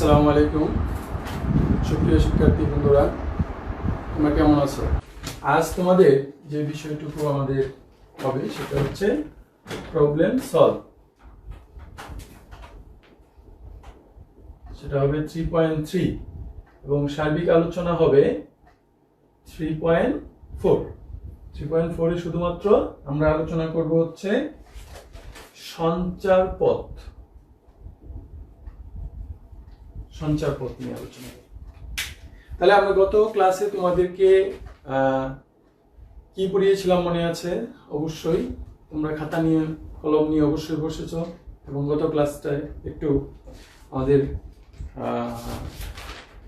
আসসালামু আলাইকুম সুপ্রিয় শিক্ষার্থী বন্ধুরা, তোমরা কেমন আছো? আজ তোমাদের যে বিষয়টুকু আমাদের হবে সেটা হচ্ছে প্রবলেম সলভ। সেটা হবে 3.3 এবং সার্বিক আলোচনা হবে 3.4। 3.4 এ শুধুমাত্র আমরা আলোচনা করব হচ্ছে সঞ্চার পথ নিয়ে আলোচনা করব। তাহলে আমরা গত ক্লাসে তোমাদেরকে কি পড়িয়েছিলাম মনে আছে? অবশ্যই তোমরা খাতা নিয়ে কলম নিয়ে অবশ্যই বসেছো এবং গত ক্লাসটায় একটু আমাদের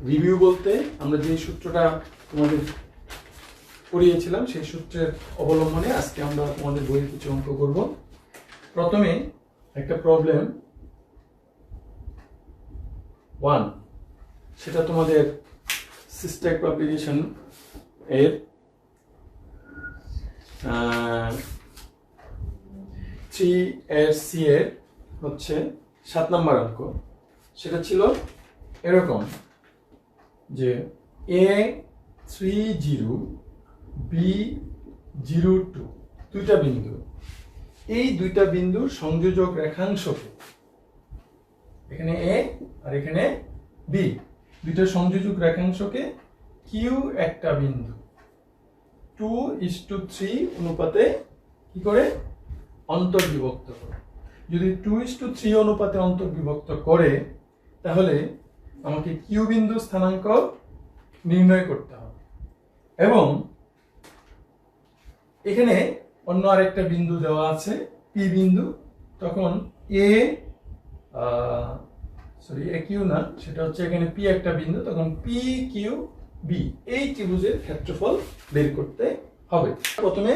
রিভিউ বলতে আমরা যে সূত্রটা তোমাদের পড়িয়েছিলাম সেই সূত্রের অবলম্বনে আজকে আমরা তোমাদের বইয়ের কিছু অঙ্ক করব। প্রথমে একটা প্রবলেম 1, সেটা তোমাদের সিস্টেক পাবলিকেশন এর 3SC এর হচ্ছে 7 নম্বর অঙ্ক। সেটা ছিল এরকম যে A30 B02 দুইটা বিন্দু, এই দুইটা বিন্দুর সংযোজক রেখাংশকে, এখানে A আর এখানে B, দুইটা সংযোজক রেখাংশকে কিউ একটা বিন্দু 2:3 অনুপাতে কি করে অন্তর্বিভক্ত করে। যদি 2:3 অনুপাতে অন্তর্বিভক্ত করে তাহলে আমাকে কিউ বিন্দু স্থানাঙ্ক নির্ণয় করতে হবে এবং এখানে অন্য আরেকটা বিন্দু দেওয়া আছে পি বিন্দু। তখন এ কিউ না, সেটা হচ্ছে এখানে পি একটা বিন্দু, তখন পি কিউ বি এই ত্রিভুজের ক্ষেত্রফল বের করতে হবে। প্রথমে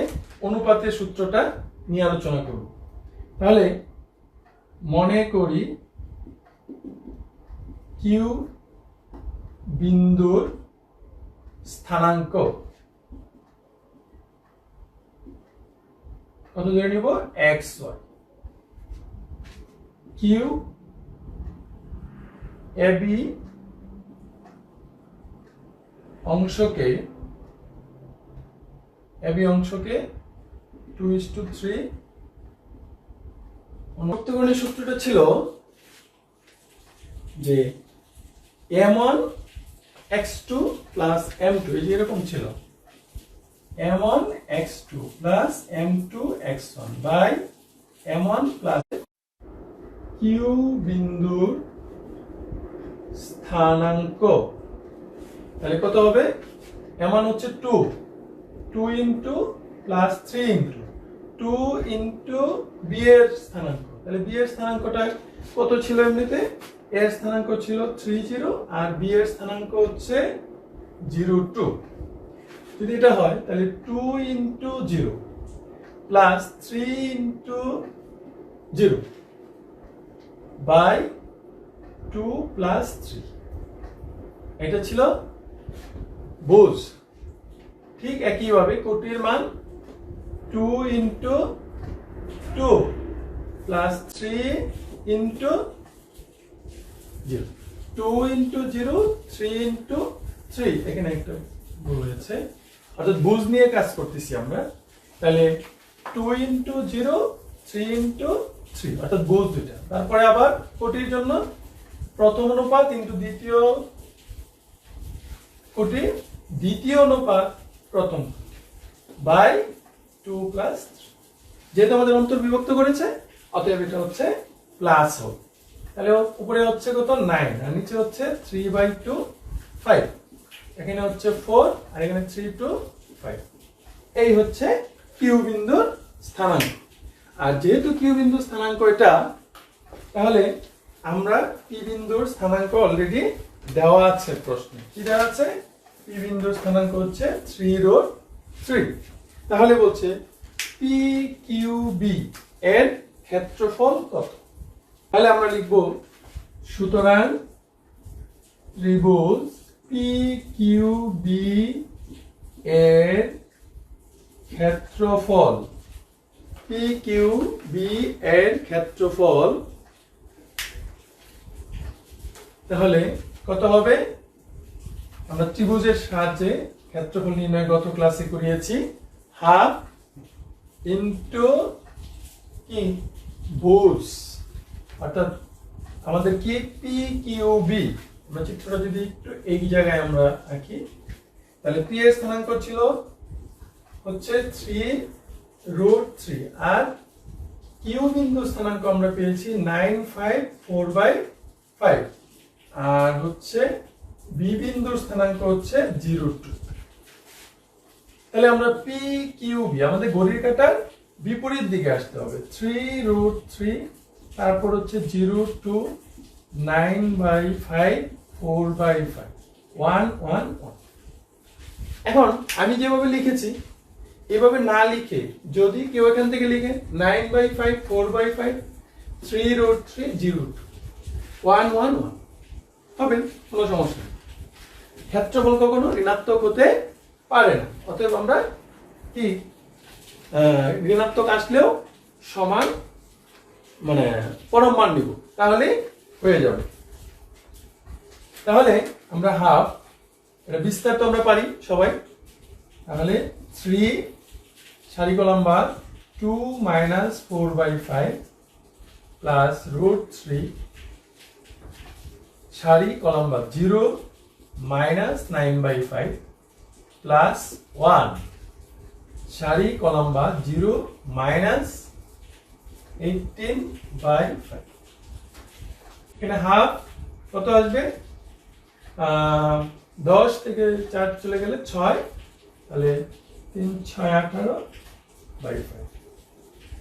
অনুপাতের সূত্রটা নিয়ে আলোচনা করব। তাহলে মনে করি কিউ বিন্দুর স্থানাঙ্ক কত ধরে নিব? xy। কিউ এবি অংশকে 2:3 অনুপাতের সূত্রটা ছিল যে m1 x2 প্লাস m2, এই যে এরকম ছিল m1 x2 plus m2 x1 by m1 plus Q বিন্দুর স্থানাঙ্ক। তাহলে কত হবে? m1 হচ্ছে 2 into plus 3 into 2 into b এর স্থানাঙ্ক। তাহলে b এর স্থানাঙ্কটা কত ছিল? এমনিতে এর স্থানাঙ্ক ছিল 30 আর b এর স্থানাঙ্ক হচ্ছে 02। যদি এটা হয় তাহলে 2 into 0 plus 3 into 0 by 2 plus 3, এটা ছিল বুঝ। ঠিক একইভাবে কোটির মান 2 into 2 plus 3 into 0, 2 into 0 3 into 3, এখানে একটা ভুল হয়েছে, অর্থাৎ বুঝ নিয়ে কাজ করতেছি আমরা। তাহলে 2 ইনটু 0 3 ইনটু 3, অর্থাৎ বুঝ দুইটা। তারপরে আবার কোটির জন্য প্রথম অনুপাত ইনটু দ্বিতীয় কোটি, দ্বিতীয় অনুপাত প্রথম বাই 2 প্লাস 3। যেহেতু আমাদের অন্তর্বিভক্ত করেছে অতএব এটা হচ্ছে প্লাস হবে। তাহলে উপরে হচ্ছে কত? 9 আর নিচে হচ্ছে 3/2 5, এখানে হচ্ছে 4 আর এখানে 3 to 5। এই হচ্ছে কিউ বিন্দুর স্থানাঙ্ক। আর যেহেতু কিউ বিন্দুর স্থানাঙ্ক এটা, তাহলে আমরা পি বিন্দুর স্থানাঙ্ক অলরেডি দেওয়া আছে প্রশ্নে। কি দেওয়া আছে? পি বিন্দুর স্থানাঙ্ক হচ্ছে 3√3। তাহলে বলছে পি কিউ বি এর ক্ষেত্রফল কত? তাহলে আমরা লিখব সুতরাং ত্রিভুজ পি কিউ বি এর ক্ষেত্রফল, পি কিউ বি এর ক্ষেত্রফল তাহলে কত হবে? আমরা ত্রিভুজের সাহায্যে ক্ষেত্রফল নির্ণয় গত ক্লাসে করিয়েছি, হাফ ইনটু কি ভুজ, অর্থাৎ আমাদের কি পি কিউ বি। আমরা চিত্রটা যদি একটু এই জায়গায় আমরা আঁকি, তাহলে পি এর স্থানাঙ্ক ছিল হচ্ছে 3√3 আর কিউ বিন্দু স্থানাঙ্ক আমরা পেয়েছি 954/5 আর হচ্ছে বি বিন্দুর স্থানাঙ্ক হচ্ছে 0.2। তাহলে আমরা পি কিউ বি আমাদের ঘড়ির কাঁটার বিপরীত দিকে আসতে হবে, 3√3 তারপর হচ্ছে 0.2 9/5 4/5 1 1 1। এখন আমি যেভাবে লিখেছি এভাবে না লিখে যদি কেউ এখান থেকে লিখে 9/5 4/5 3√3 0.2 1 1 1 হবে, কোনো সমস্যা নেই। ক্ষেত্রফল কখনো ঋণাত্মক হতে পারে না, অতএব আমরা কি ঋণাত্মক আসলেও সমান মানে পরম মান নিব, তাহলে হয়ে যাবে। তাহলে আমরা হাফ, এটা বিস্তার তো আমরা পারি সবাই, তাহলে 3 সারি কলাম বাদ 2 - 4/5 প্লাস √3 সারি কলাম বাদ 0 - 9/5 প্লাস 1 সারি কলাম বাদ 0 - 18/5। এখানে হাফ কত আসবে? 10 থেকে 4 চলে গেলে 6, তাহলে 3 6 18/5।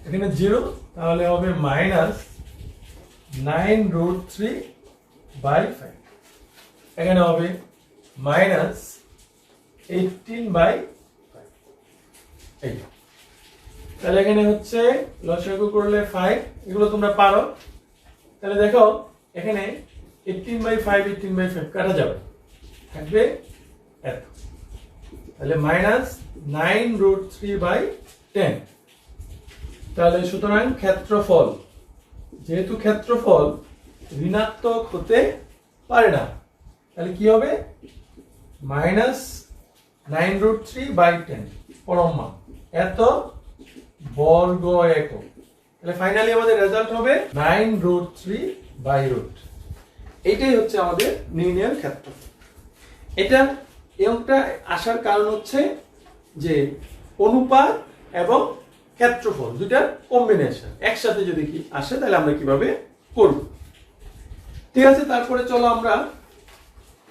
এখানে 0, তাহলে হবে -9√3/5। এখানে হবে -18/5। এই তাহলে এখানে হচ্ছে লসাগু করলে 5, এগুলো তোমরা পারো। তাহলে দেখো এখানে 18/5 18/5 কাটা যাবে, থাকবে এত, তাহলে -9√3/10। তাহলে সুতরাং ক্ষেত্রফল, যেহেতু ক্ষেত্রফল ঋণাত্মক হতে পারে না, তাহলে কি হবে? -9√3/10 পরম মান এত বর্গ একক। তাহলে ফাইনালি আমাদের রেজাল্ট হবে 9√3/√। এইটাই হচ্ছে আমাদের নির্ণয়ের ক্ষেত্রফল। এটা এমনটা আসার কারণ হচ্ছে যে অনুপাত এবং ক্ষেত্রফল দুটার কম্বিনেশন একসাথে যদি কি আসে তাহলে আমরা কিভাবে করব। ঠিক আছে, তারপরে চলো আমরা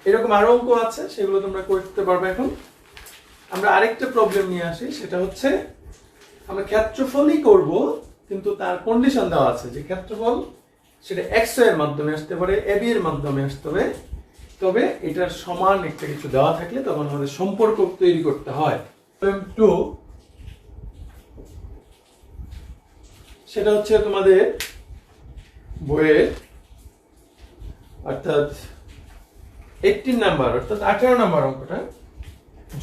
এরকম আরো অঙ্ক আছে সেগুলো তোমরা করতে পারবে। এখন আমরা আরেকটা প্রবলেম নিয়ে আসি, সেটা হচ্ছে আমরা ক্ষেত্রফলই করব কিন্তু তার কন্ডিশন দেওয়া আছে যে ক্ষেত্রফল সেটা এক্স এর মাধ্যমে আসতে পারে, এবি এর মাধ্যমে আসতে হবে, তবে এটার সমান একটা কিছু দেওয়া থাকলে তখন আমাদের সম্পর্ক তৈরি করতে হয়। প্রবলেম 2 সেটা হচ্ছে তোমাদের বইয়ের অর্থাৎ 18 নাম্বার অর্থাৎ 18 নাম্বার অঙ্কটা।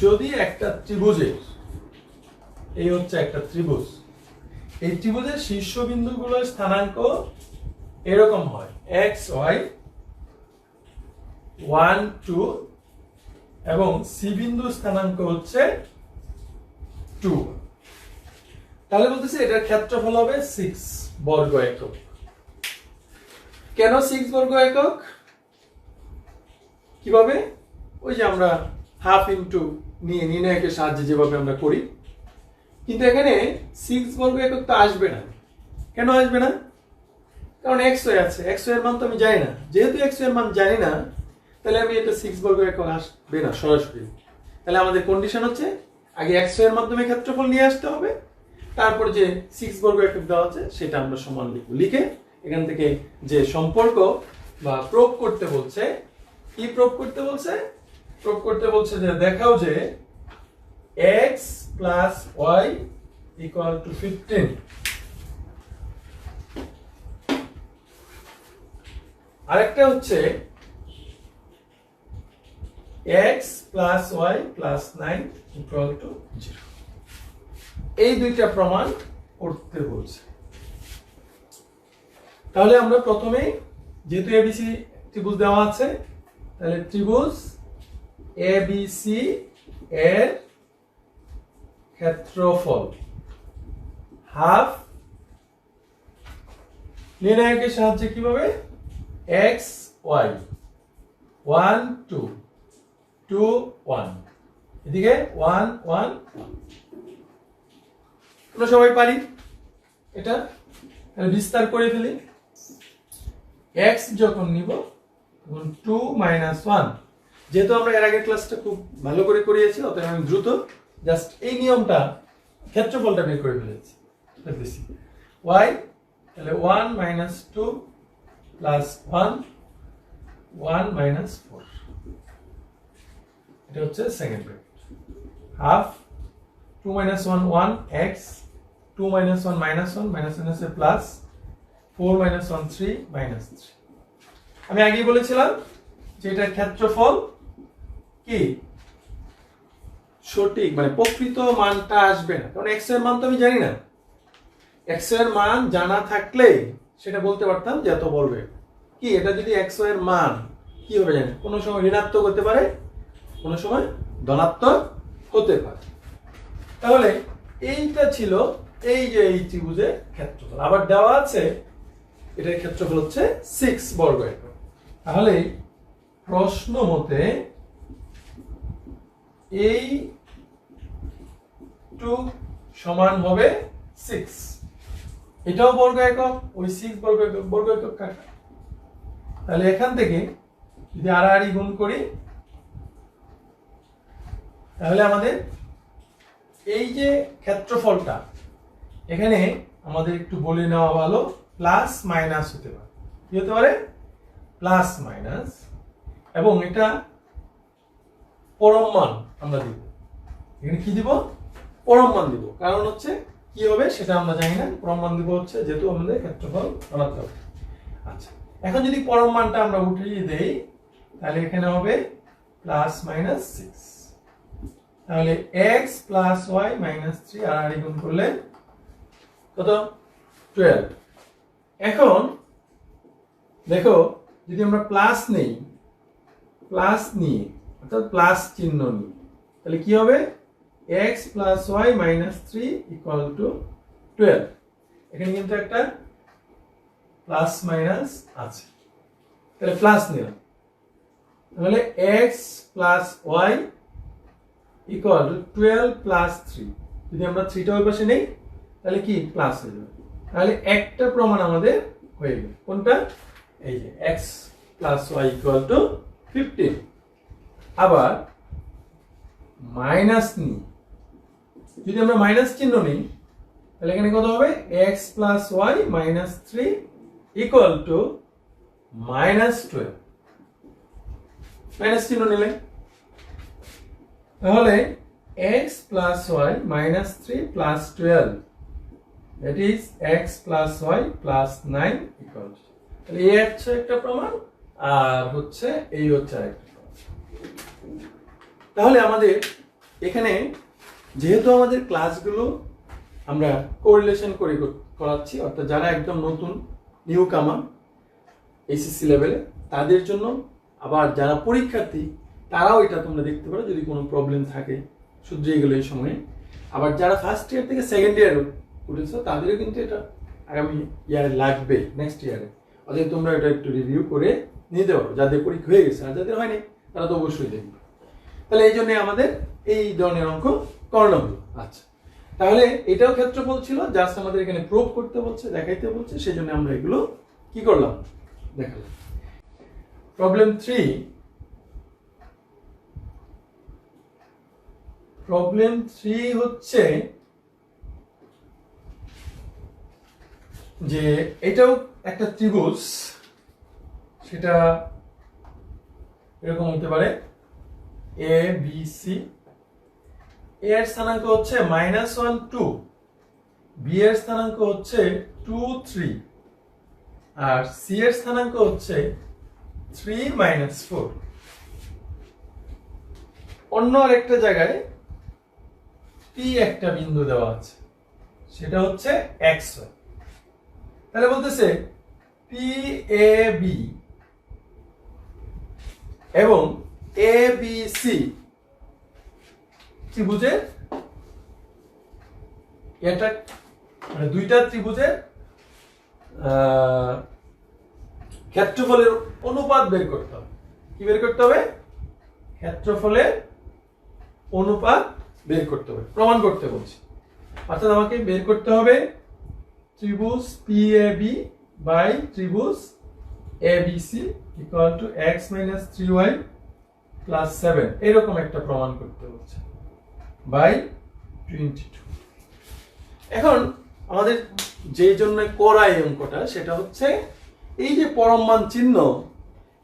যদি একটা ত্রিভুজের, এই হচ্ছে একটা ত্রিভুজ, এই ত্রিভুজের শীর্ষবিন্দুগুলোর স্থানাঙ্ক এরকম হয় x y 1 2 এবং সি বিন্দুর স্থানাঙ্ক হচ্ছে 2, তাহলে বলতেছে এটার ক্ষেত্রফল হবে 6 বর্গ একক। কেন 6 বর্গ একক? কিভাবে? ওই যে আমরা হাফ ইনটু নিয়ে নির্ণয়কের সাহায্যে যেভাবে আমরা করি, কিন্তু এখানে 6 বর্গ একক তো আসবে না। কেন আসবে না? কারণ x y আছে, x y এর মান তো আমি জানি না। যেহেতু x y এর মান জানি না, তাহলে আমি এটা 6 বর্গ একক আসবে না সরাসরি। তাহলে আমাদের কন্ডিশন হচ্ছে আগে x y এর মাধ্যমে ক্ষেত্রফল নিয়ে আসতে হবে, তারপর যে 6 বর্গ একক দেওয়া আছে সেটা আমরা সমান লিখব। লিখে এখান থেকে যে সম্পর্ক বা প্রুফ করতে বলছে, কি প্রুফ করতে বলছে? প্রুফ করতে বলছে যে দেখাও যে x plus y equal to 15। আরেকটা হচ্ছে x plus y plus 9 equal to 0। এই দুইটা প্রমাণ করতে বলছে। তাহলে আমরা প্রথমে যেহেতু এবিসি ত্রিভুজ দেওয়া আছে, তাহলে ত্রিভুজ এবিসি এর ক্ষেত্রফল হাফ নির্ণায়কের সাহায্যে কিভাবে এক্স ওয়াই 1 2 2 1 এদিকে 1 1 আমরা সবাই পারি এটা, তাহলে বিস্তার করে ফেলি। x যখন নিব তখন 2 1, যেহেতু আমরা এর আগের ক্লাসটা খুব ভালো করে করিয়েছি অতএব আমি দ্রুত জাস্ট এই নিয়মটা ক্ষেত্রফলটা বের করে ফেলেছি। দেখতেছি y তাহলে 1 2 প্লাস 1 1 4, এটা হচ্ছে সেকেন্ড ব্র্যাকেট, হাফ 2 1 1 x 2 1 1 আছে প্লাস 4 1 3 -3। আমি আগেই বলেছিলাম যে এটা ক্ষেত্রফল কি সঠিক মানে প্রকৃত মানটা আসবে না, কারণ x এর মান তো আমি জানি না। x এর মান জানা থাকলে সেটা বলতে পারতাম যে এত বলবে কি, এটা যদি x এর মান কি হবে জানেন, কোনো সময় ঋণাত্মক হতে পারে, কোনো সময় ধনাত্মক হতে পারে। তাহলে এইটা ছিল এই যে এই ত্রিভুজের ক্ষেত্রফল, আবার দেওয়া আছে এটার ক্ষেত্রফল হচ্ছে 6 বর্গ একক। তাহলে প্রশ্ন মতে এই টু সমান হবে 6, এটাও বর্গ একক, ওই 6 বর্গ একক কাটা। তাহলে এখান থেকে যদি আড়াআড়ি গুণ করি তাহলে আমাদের এই যে ক্ষেত্রফলটা এখানে আমাদের একটু বলে নেওয়া ভালো, প্লাস মাইনাস হতে পারে, কি হতে পারে প্লাস মাইনাস, এবং এটা পরম মান আমরা দিব, এখানে কি দিব পরম মান দিব, কারণ হচ্ছে কি হবে সেটা আমরা জানি না, পরম মান দিব হচ্ছে যেহেতু আমাদের ক্ষেত্রফল বানাতে হবে। আচ্ছা, এখন যদি পরম মানটা আমরা উঠিয়ে দেই তাহলে এখানে হবে প্লাস মাইনাস 6, তাহলে x প্লাস y মাইনাস 3 আর গুণ করলে কত 12। এখন দেখো যদি আমরা প্লাস নেই, প্লাস নিয়ে অর্থাৎ প্লাস চিহ্ন নিই তাহলে কি হবে x plus y minus 3 equal to 12। এখানে কিন্তু একটা প্লাস মাইনাস আছে, তাহলে প্লাস নিলাম, তাহলে x plus y equal to 12 plus 3, যদি আমরা 3টা ওই পাশে নেই তাহলে কি প্লাস হয়ে যাবে, তাহলে একটা প্রমাণ আমাদের হয়ে গেল, কোনটা এই যে x plus y equal to 15। আবার মাইনাস নিই, যদি আমরা মাইনাস চিহ্ন নিই তাহলে এখানে কত হবে x plus y minus 3 equal to minus 12, minus চিহ্ন নিলে তাহলে x plus y minus 3 plus 12, that is x plus y plus 9 equals, তাহলে এই হচ্ছে একটা প্রমাণ আর হচ্ছে এই হচ্ছে আরেকটা প্রমাণ। তাহলে আমাদের এখানে যেহেতু আমাদের ক্লাসগুলো আমরা কোরিলেশন করে করাচ্ছি, অর্থাৎ যারা একদম নতুন নিউ কামার এইচএসসি লেভেলে তাদের জন্য, আবার যারা পরীক্ষার্থী তারাও এটা তোমরা দেখতে পারো যদি কোনো প্রবলেম থাকে শুধরিয়ে গেল এই সময়ে। আবার যারা ফার্স্ট ইয়ার থেকে সেকেন্ড ইয়ারে উঠেছো তাদেরও কিন্তু এটা আগামী ইয়ারে লাগবে, নেক্সট ইয়ারে, অতএব তোমরা এটা একটু রিভিউ করে নিতে পারো, যাদের পরীক্ষা হয়ে গেছে, আর যাদের হয়নি তারা তো অবশ্যই দেখবে। তাহলে এই জন্য আমাদের এই ধরনের অঙ্ক করানো হলো। আচ্ছা, তাহলে এটাও ক্ষেত্রফল ছিল, জাস্ট আমাদের এখানে প্রুভ করতে বলছে, দেখাইতে বলছে, সেই জন্য আমরা এগুলো কি করলাম দেখালাম। প্রবলেম 3, প্রবলেম 3 হচ্ছে যে এটাও একটা ত্রিভুজ, সেটা এরকম হতে পারে এ বি সি, এর স্থানাঙ্ক হচ্ছে -1 2, বি এর স্থানাঙ্ক হচ্ছে 2 3, আর সি এর স্থানাঙ্ক হচ্ছে 3 4। অন্য আরেকটা জায়গায় পি একটা বিন্দু দেওয়া আছে, সেটা হচ্ছে xy। তাহলে বলতেছে পি এ বি এবং এ বি সি ত্রিভুজের এটা মানে দুইটা ত্রিভুজের ক্ষেত্রফলের অনুপাত বের করতে হবে। কি বের করতে হবে? ক্ষেত্রফলের অনুপাত বের করতে হবে, প্রমাণ করতে বলছি। অর্থাৎ আমাকে বের করতে হবে ত্রিভুজ PAB বাই ত্রিভুজ ABC equal to x minus 3y plus 7 এরকম একটা প্রমাণ করতে হচ্ছে বাই 22। এখন আমাদের যে জন্য করা এই অঙ্কটা সেটা হচ্ছে এই যে পরম মান চিহ্ন,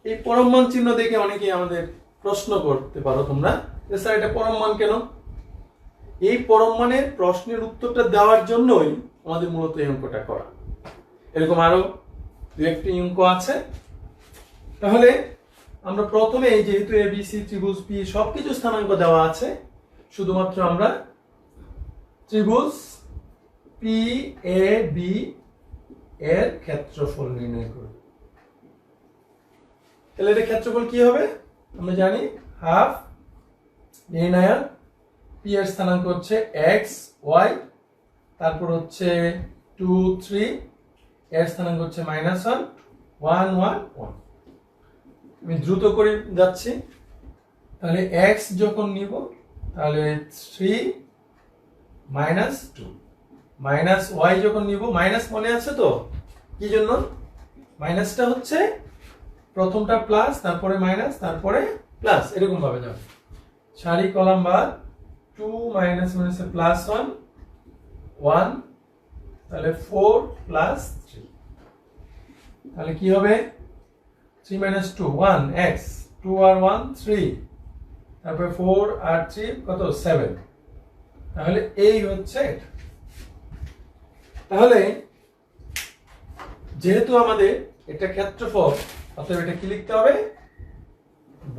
এই পরম মান চিহ্ন দেখে অনেকেই আমাদের প্রশ্ন করতে পারো তোমরা যে স্যার এটা পরম মান কেন? এই পরম মানের প্রশ্নের উত্তরটা দেওয়ার জন্যই আমাদের মূলত এই অঙ্কটা করা। এরকম আরো দু একটি অঙ্ক আছে। তাহলে আমরা প্রথমে যেহেতু ABC ত্রিভুজ P সবকিছু স্থানাঙ্ক দেওয়া আছে, শুধুমাত্র আমরা ত্রিভুজ PAB এর ক্ষেত্রফল নির্ণয় করব। তাহলে এর ক্ষেত্রফল কি হবে? আমরা জানি হাফ নির্ণায়ক P এর স্থানাঙ্ক হচ্ছে x y, তারপর হচ্ছে 2 3, এর স্থানাঙ্ক হচ্ছে -1 1 1 1। আমি দ্রুত করে যাচ্ছি। তাহলে x যখন নিব তাহলে 3 -2, মাইনাস y যখন নিব, মাইনাস মনে আছে তো কি জন্য? মাইনাসটা হচ্ছে প্রথমটা প্লাস, তারপরে মাইনাস, তারপরে প্লাস, এরকম ভাবে যাবে। সারি কলাম বাদ 2 মাইনাস মাইনাসে প্লাস 1 1, তাহলে 4 প্লাস 3। তাহলে কি হবে? 3 মাইনাস 2 1 x, 2 আর 1 3, তারপরে 4 আর 3 কত 7। তাহলে এই হচ্ছে এটা। তাহলে যেহেতু আমাদের এটা ক্ষেত্রফল, অতএব এটা কি লিখতে হবে?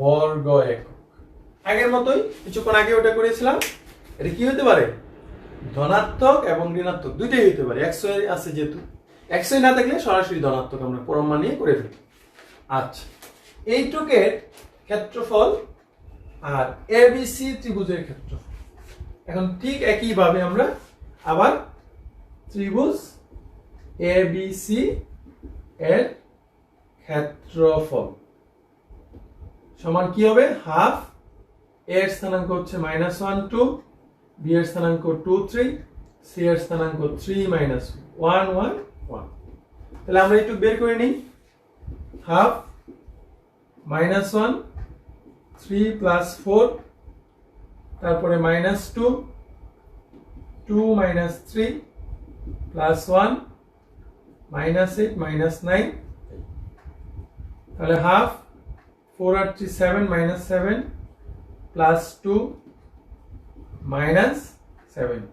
বর্গ একক। আগের মতোই কিছুক্ষণ আগে ওটা করেছিলাম। এটা কি হতে পারে? ধনাত্মক এবং ঋণাত্মক দুইটাই হতে পারে। xy আছে যেহেতু, xy না থাকলে সরাসরি ধনাত্মক আমরা পরম মান নিয়ে করে ফেলি। আচ্ছা, এইটুকের ক্ষেত্রফল আর ABC ত্রিভুজের ক্ষেত্রফল। এখন ঠিক একই ভাবে আমরা আবার ত্রিভুজ ABC এর ক্ষেত্রফল সমান কি হবে? হাফ, এর স্থানাঙ্ক হচ্ছে -1 2, b এর স্থানাঙ্ক 2 3, c এর স্থানাঙ্ক 3 1 1 1। তাহলে আমরা একটু বের করে নিই। হাফ -1 3 প্লাস 4, তারপরে -2 2 3 প্লাস 1 -8 -9। তাহলে হাফ 4 আর 3 7 -7 প্লাস 2 -7।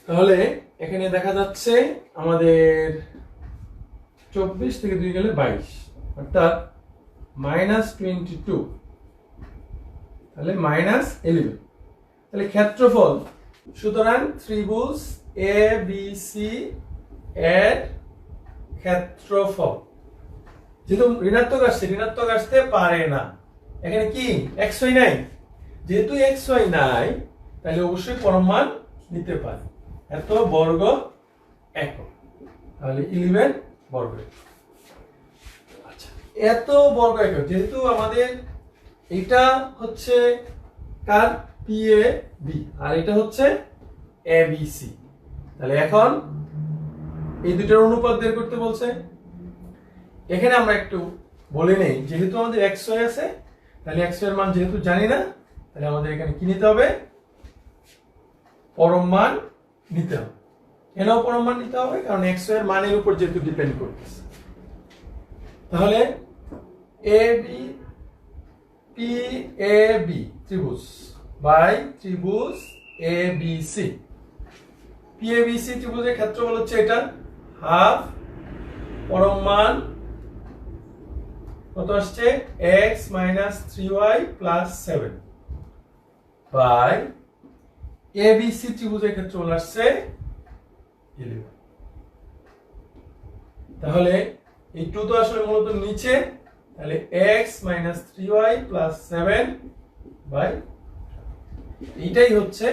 তাহলে এখানে দেখা যাচ্ছে আমাদের 24 থেকে 2 গেলে 22, অর্থাৎ -22, তাহলে -11। তাহলে ক্ষেত্রফল, সুতরাং ত্রিভুজ ABC এর ক্ষেত্রফল, যেহেতু ঋণাত্মক আসছে, ঋণাত্মক আসতে পারে না। এখানে কি xy নাই, যেহেতু xy নাই তাহলে অবশ্যই পরম মান নিতে পারে। এত বর্গ একক, তাহলে 11 বর্গ একক। আচ্ছা, এত বর্গ একক যেহেতু আমাদের এটা হচ্ছে কার PAB আর এটা হচ্ছে ABC, তাহলে এখন এই দুটোর অনুপাত বের করতে বলছে। এখানে আমরা একটু বলে নেই, যেহেতু আমাদের xy আছে তাহলে xy এর মান যেহেতু জানি না, তাহলে আমাদের এখানে কি নিতে হবে? পরম মান নিতে হবে। কেন পরম মান নিতে হবে? কারণ xy এর মানের উপর যেহেতু ডিপেন্ড করতেছে। তাহলে PAB ত্রিভুজ বাই ত্রিভুজ ABC। PABC ত্রিভুজের ক্ষেত্রফল হচ্ছে এটা, হাফ, পরম মান কত আসছে? x - 3y + 7 বাই ABC ত্রিভুজের ক্ষেত্রফল আসছে 11। তাহলে এই 2 তো আসলে মূলত নিচে, তাহলে x minus 3y plus 7 by, এইটাই হচ্ছে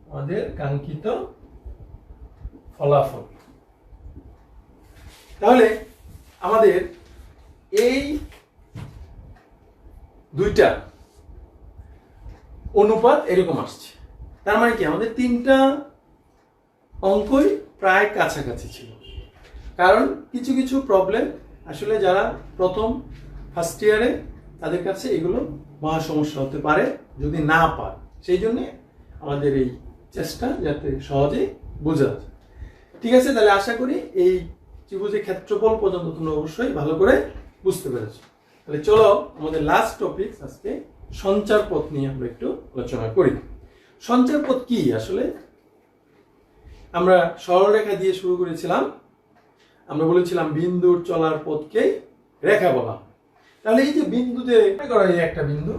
আমাদের কাঙ্ক্ষিত ফলাফল। তাহলে আমাদের এই দুইটা অনুপাত এরকম আসছে, তার মানে কি আমাদের তিনটা অঙ্কই প্রায় কাছাকাছি ছিল। কারণ কিছু কিছু প্রবলেম আসলে যারা প্রথম ফার্স্ট ইয়ারে তাদের কাছে এগুলো মহা সমস্যা হতে পারে যদি না পায়, সেই জন্য আমাদের এই চেষ্টা যাতে সহজে বোঝা যায়। ঠিক আছে, তাহলে আশা করি এই ত্রিভুজের ক্ষেত্রফল পর্যন্ত তোমরা অবশ্যই ভালো করে বুঝতে পেরেছো। তাহলে চলো আমাদের লাস্ট টপিক আজকে সঞ্চার পথ নিয়ে আমরা একটু আলোচনা করি। সঞ্চার পথ কি আসলে? আমরা সরলরেখা দিয়ে শুরু করেছিলাম, আমরা বলেছিলাম বিন্দুর চলার পথকে রেখা বলা। তাহলে এই যে বিন্দুতে এই একটা বিন্দু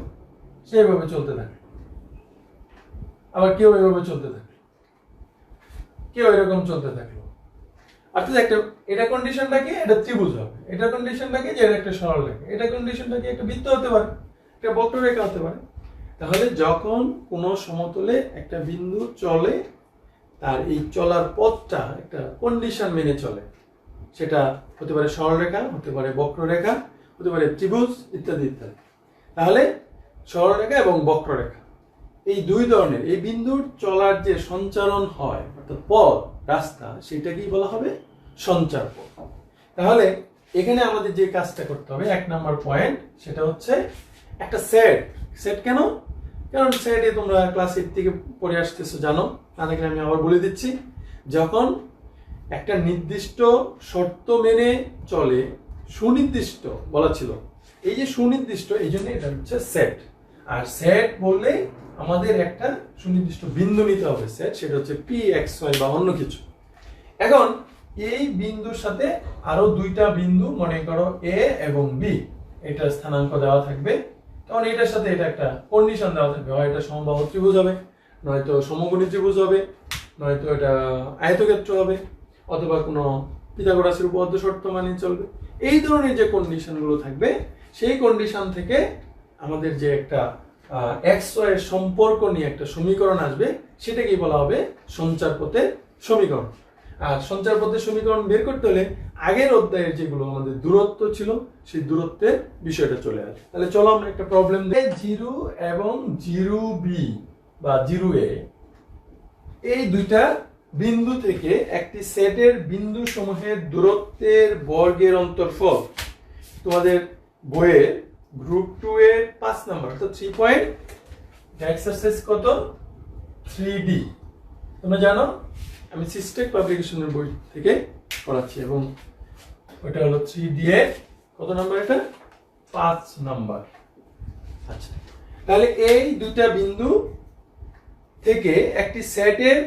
সেইভাবে চলতে থাকে, আবার কেউ এভাবে চলতে থাকে, কেউ এরকম চলতে থাকলো, অর্থাৎ একটা এটা কন্ডিশনটা কি, এটা ত্রিভুজ হবে, এটা কন্ডিশনটা কি যে এটা একটা সরলরেখা, এটা কন্ডিশনটা কি একটা বৃত্ত হতে পারে, একটা বক্ররেখা হতে পারে। তাহলে যখন কোনো সমতলে একটা বিন্দু চলে তার এই চলার পথটা একটা কন্ডিশন মেনে চলে, সেটা হতে পারে সরলরেখা, হতে পারে বক্ররেখা, হতে পারে ত্রিভুজ ইত্যাদি ইত্যাদি। তাহলে সরলরেখা এবং বক্ররেখা এই দুই ধরনের এই বিন্দুর চলার যে সঞ্চারণ হয় অর্থাৎ পথ রাস্তা, সেটাকেই বলা হবে সঞ্চার পথ। তাহলে এখানে আমাদের যে কাজটা করতে হবে, 1 নম্বর পয়েন্ট, সেটা হচ্ছে একটা সেট। সেট কেন? কারণ সেটে তোমরা ক্লাস 8 থেকে পড়ে আসতেছো, জানো, না দেখলে আমি আবার বলে দিচ্ছি। যখন একটা নির্দিষ্ট শর্ত মেনে চলে, সুনির্দিষ্ট বলা ছিল, এই যে সুনির্দিষ্ট, এই জন্য এটা হচ্ছে সেট। আর সেট বললে আমাদের একটা সুনির্দিষ্ট বিন্দু নিতে হবে সেট, সেটা হচ্ছে pxy বা অন্য কিছু। এখন এই বিন্দুর সাথে আরো দুইটা বিন্দু, মনে করো a এবং b, এটা স্থানাঙ্ক দেওয়া থাকবে। কারণ এটার সাথে এটা একটা কন্ডিশন দেওয়া থাকবে, হয় এটা সমবাহু ত্রিভুজ হবে, নয়তো সমকোণী ত্রিভুজ হবে, নয়তো এটা আয়তক্ষেত্র হবে, অথবা কোনো পিথাগোরাসের উপপাদ্য শর্ত মানিয়ে চলবে। এই ধরনের যে কন্ডিশনগুলো থাকবে, সেই কন্ডিশন থেকে আমাদের যে একটা xy এর সম্পর্ক নিয়ে একটা সমীকরণ আসবে, সেটাকেই বলা হবে সঞ্চার পথের সমীকরণ। আর সঞ্চার পথের সমীকরণ বের করতে হলে আগের অধ্যায়ের যেগুলো আমাদের দূরত্ব ছিল, সেই দূরত্বের বিষয়টা চলে আসে। তাহলে চলো আমরা একটা প্রবলেম দিই। 0 এবং 0b বা 0a এই দুইটা বিন্দু থেকে একটি সেটের বিন্দু সমূহের দূরত্বের বর্গের অন্তরফল তোমাদের বইয়ের গ্রুপ 2 এর 5 নাম্বার, তো 3 পয়েন্ট এক্সারসাইজ কত 3D। তোমরা জানো আমি সিস্টেক পাবলিকেশনের বই থেকে পড়াচ্ছি, এবং ওটা হলো 3D এর কত নাম্বার, এটা 5 নাম্বার। আচ্ছা, তাহলে এই দুইটা বিন্দু থেকে একটি সেটের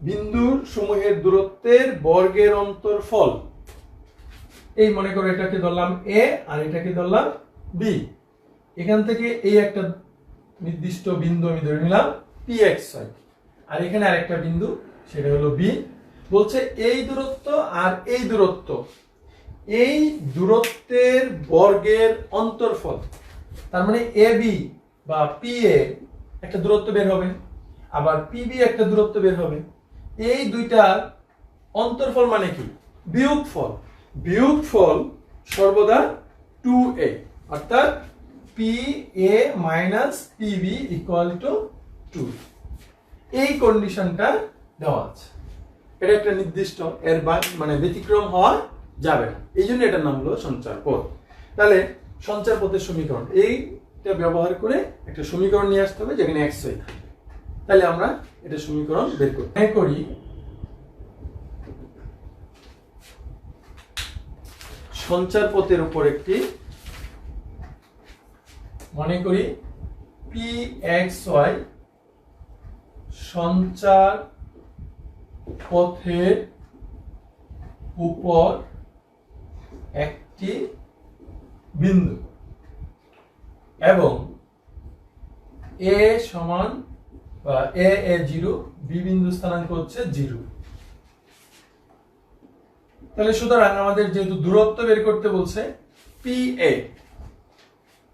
বিন্দুর সমূহের দূরত্বের বর্গের অন্তরফল, এই মনে করো এটাকে ধরলাম a আর এটাকে ধরলাম b। এখান থেকে এই একটা নির্দিষ্ট বিন্দু আমি ধরে নিলাম pxy, আর এখানে আরেকটা বিন্দু সেটা হলো b। বলছে এই দূরত্ব আর এই দূরত্ব, এই দূরত্বের বর্গের অন্তরফল, তার মানে ab বা pa একটা দূরত্ব বের হবে, আবার pb একটা দূরত্ব বের হবে। এই দুইটার অন্তরফল মানে কি? বিয়োগফল। বিয়োগফল সর্বদা 2a, অর্থাৎ pa minus pb equal two 2। এই কন্ডিশনটা দেওয়া আছে, এটা একটা নির্দিষ্ট, এর মানে ব্যতিক্রম হওয়া যাবে না, এই জন্য এটার নাম হলো সঞ্চার পথ। তাহলে সঞ্চার পথের সমীকরণ, এইটা ব্যবহার করে একটা সমীকরণ নিয়ে আসতে হবে যেখানে xy থাকে। তাহলে আমরা এটা সমীকরণ বের করি। সঞ্চার পথের উপর একটি, মনে করি pxy সঞ্চার পথের উপর একটি বিন্দু এবং a সমান বা a 0, b বিন্দু স্থানাঙ্ক হচ্ছে 0। তাহলে সুতরাং আমাদের যেহেতু দূরত্ব বের করতে বলছে pa,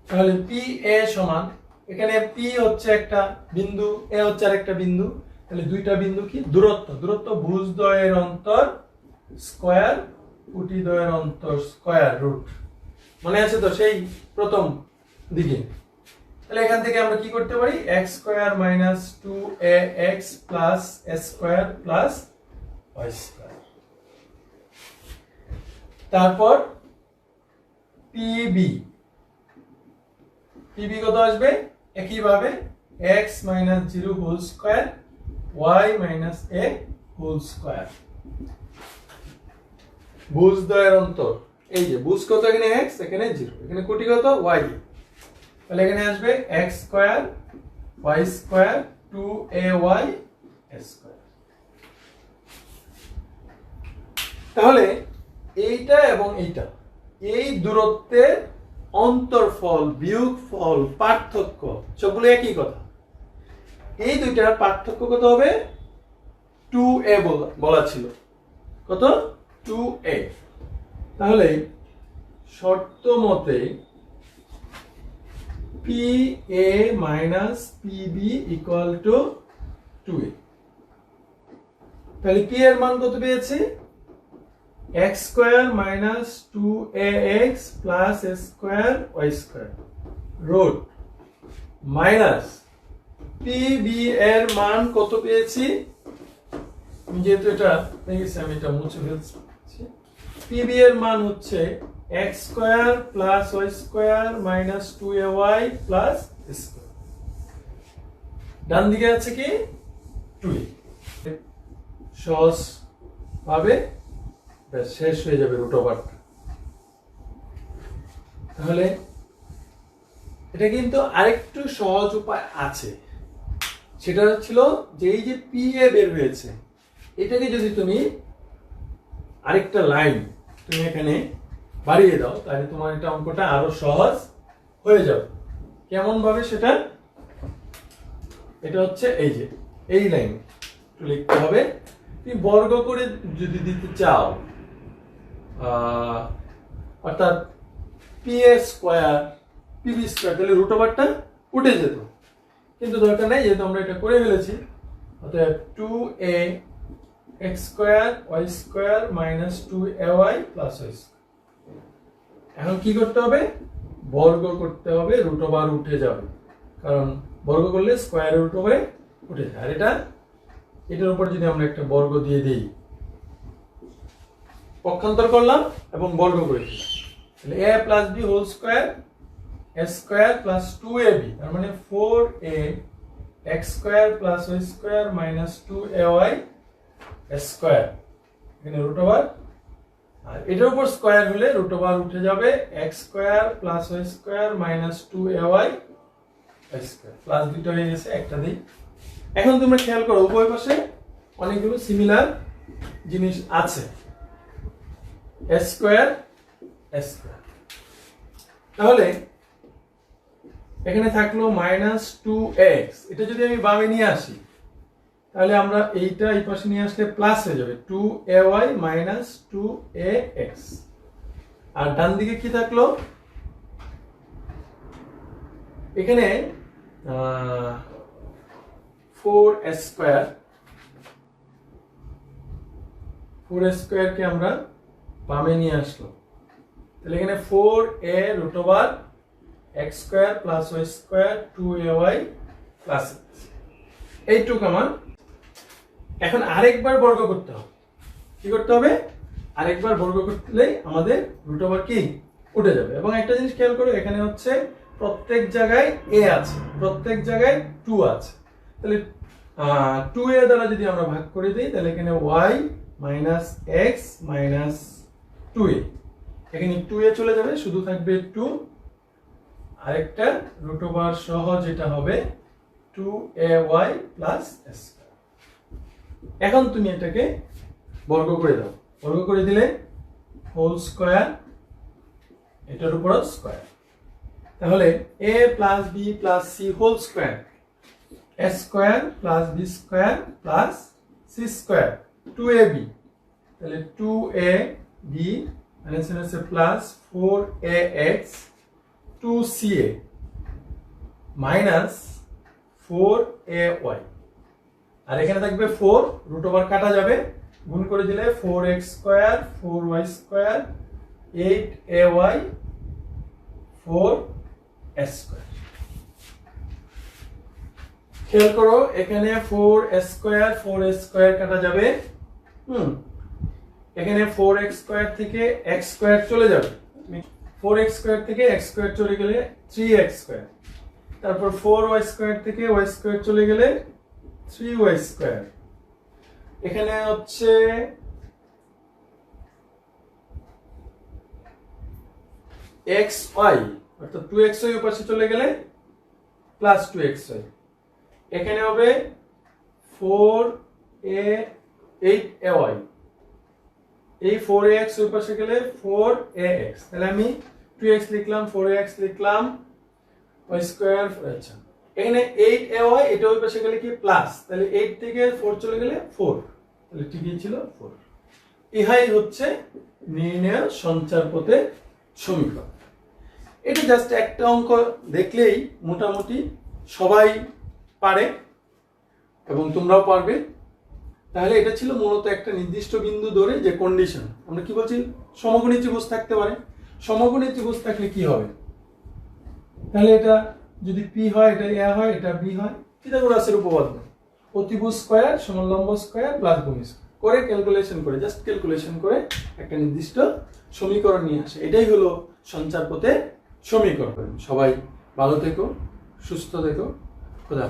তাহলে পি এ সমান, এখানে পি হচ্ছে একটা বিন্দু, এ হচ্ছে আরেকটা বিন্দু, তাহলে দুইটা বিন্দু কি দূরত্ব, দূরত্ব ভুজদ্বয়ের অন্তর স্কয়ার, কুটিদ্বয়ের অন্তর স্কয়ার রুট। মনে আছে তো সেই প্রথম দিকে? তাহলে এখান থেকে আমরা কি করতে পারি, x square minus 2ax plus s square plus y square. তারপর পিবি, পিবি কত আসবে, একইভাবে x minus 0 whole square y minus a whole square. ভুজদ্বয়ের অন্তর, এই যে ভুজ কত, এখানে x, এখানে 0, এখানে কোটি কত y, তাহলে এখানে আসবে x square y square 2ay s square. তাহলে এইটা এবং এইটা, এই দূরত্বের অন্তরফল, বিয়োগফল, পার্থক্য সবগুলো একই কথা। এই দুইটার পার্থক্য কত হবে, 2a বলা ছিল, কত 2a। তাহলে শর্ত মতে PA minus PB equal to 2a। তাহলে P এর মান কত পেয়েছি, x square minus 2ax plus s square y square root minus PB এর মান কত পেয়েছি, যেহেতু এটা দেখেছি আমি এটা মুছে ফেলছি, PB এর মান হচ্ছে x square plus y square minus 2ay plus s square. ডান দিকে আছে কি 2a, সহজ ভাবে শেষ হয়ে যাবে রুট ওভারটা। তাহলে এটা কিন্তু আরেকটু সহজ উপায় আছে, সেটা ছিল যে এই যে PA বের হয়েছে, এটাকে যদি তুমি আরেকটা লাইন তুমি এখানে বাড়িয়ে দাও, তাহলে তোমার এটা অঙ্কটা আরো সহজ হয়ে যাবে। কেমন ভাবে সেটা, এটা হচ্ছে এই যে এই লাইন লিখতে হবে। তুমি বর্গ করে যদি দিতে চাও, অর্থাৎ PA স্কয়ার PB স্কয়ার, তাহলে রুট ওভারটা উঠে যেত, কিন্তু দরকার নাই, যেহেতু আমরা এটা করে ফেলেছি। অতএব 2a x square y square minus 2ay plus y square. এখন কি করতে হবে, বর্গ করতে হবে, রুট ওভার উঠে যাবে, কারণ বর্গ করলে স্কয়ারের রুট ওভারে উঠে যায়। আর এটার উপর যদি আমরা একটা বর্গ দিয়ে দেই, পক্ষান্তর করলাম এবং বর্গ করে দিলাম, তাহলে a plus b whole square s square plus 2ab, তার মানে 4a x square plus y square minus 2ay s square, এখানে রুট ওভার, আর এটার উপর স্কয়ার হলে রুট ওভার উঠে যাবে, x square plus y square minus 2ay s square, plus দুটো হয়ে গেছে, একটা দেই। এখন তোমরা খেয়াল করো, উভয় পাশে অনেকগুলো সিমিলার জিনিস আছে, s স্কয়ার s স্কয়ার। তাহলে এখানে থাকলো মাইনাস 2x, এটা যদি আমি বামে নিয়ে আসি, তাহলে আমরা এইটা এই পাশে নিয়ে আসলে প্লাস হয়ে যাবে 2ay মাইনাস 2ax। আর ডান দিকে কি থাকলো, এখানে 4s স্কয়ার, 4s স্কয়ার কে আমরা বামে নিয়ে আসলো, তাহলে এখানে 4a root over x square plus y square 2ay plus এইটুক আমার। এখন আরেকবার বর্গ করতে হবে, কি করতে হবে, আরেকবার বর্গ করলেই আমাদের রুট ওভার কি উঠে যাবে। এবং একটা জিনিস খেয়াল করো, এখানে হচ্ছে প্রত্যেক জায়গায় a আছে, প্রত্যেক জায়গায় 2 আছে, তাহলে 2a দ্বারা যদি আমরা ভাগ করে দিই, তাহলে এখানে y minus x minus 2a, এখানে 2a চলে যাবে, শুধু থাকবে 2, আরেকটা রুট ওভার সহ যেটা হবে 2ay প্লাস s। এখন তুমি এটাকে বর্গ করে দাও, বর্গ করে দিলে হোল স্কয়ার, এটার উপর স্কয়ার, তাহলে a plus b plus c whole square, s square plus b square plus c square 2ab, তাহলে 2ab মাইনাস আছে plus 4ax 2ca minus 4ay, আর এখানে থাকবে 4, রুট ওভার কাটা যাবে, গুণ করে দিলে 4x square 4y square 8ay 4s square. খেয়াল করো এখানে 4s স্কয়ার 4s স্কয়ার কাটা যাবে, এখানে 4x স্কয়ার থেকে x স্কয়ার চলে যাবে, 4x স্কয়ার থেকে x স্কয়ার চলে গেলে 3x স্কয়ার, তারপর 4y স্কয়ার থেকে y স্কয়ার চলে গেলে 3y স্কয়ার, এখানে হচ্ছে xy অর্থাৎ 2xy এর পাশে চলে গেলে প্লাস 2xy, এখানে হবে 8ay, এই 4ax এর পাশে গেলে 4ax, তাহলে আমি 2x লিখলাম 4ax লিখলাম y স্কয়ার, আচ্ছা এখানে 8ay, এটা ওই পাশে গেলে কি প্লাস, তাহলে 8 থেকে 4 চলে গেলে 4, তাহলে ঠিকই ছিল 4। ইহাই হচ্ছে নির্ণয় সঞ্চার পথের সমীকরণ। এটা জাস্ট একটা অঙ্ক দেখলেই মোটামুটি সবাই পারে এবং তোমরাও পারবে। তাহলে এটা ছিল মূলত একটা নির্দিষ্ট বিন্দু ধরে যে কন্ডিশন, আমরা কি বলছি সমকোণী ত্রিভুজ থাকতে পারে, সমকোণী ত্রিভুজ থাকলে কি হবে, তাহলে এটা যদি p হয়, এটা a হয়, এটা b হয়, পিথাগোরাসের উপপাদ্য অতিভুজ স্কয়ার সমান লম্ব স্কয়ার প্লাস ভূমি স্কয়ার করে ক্যালকুলেশন করে, জাস্ট ক্যালকুলেশন করে একটা নির্দিষ্ট সমীকরণ নিয়ে আসে, এটাই হলো সঞ্চার পথের সমীকরণ। সবাই ভালো থেকো, সুস্থ থেকো, খোদা।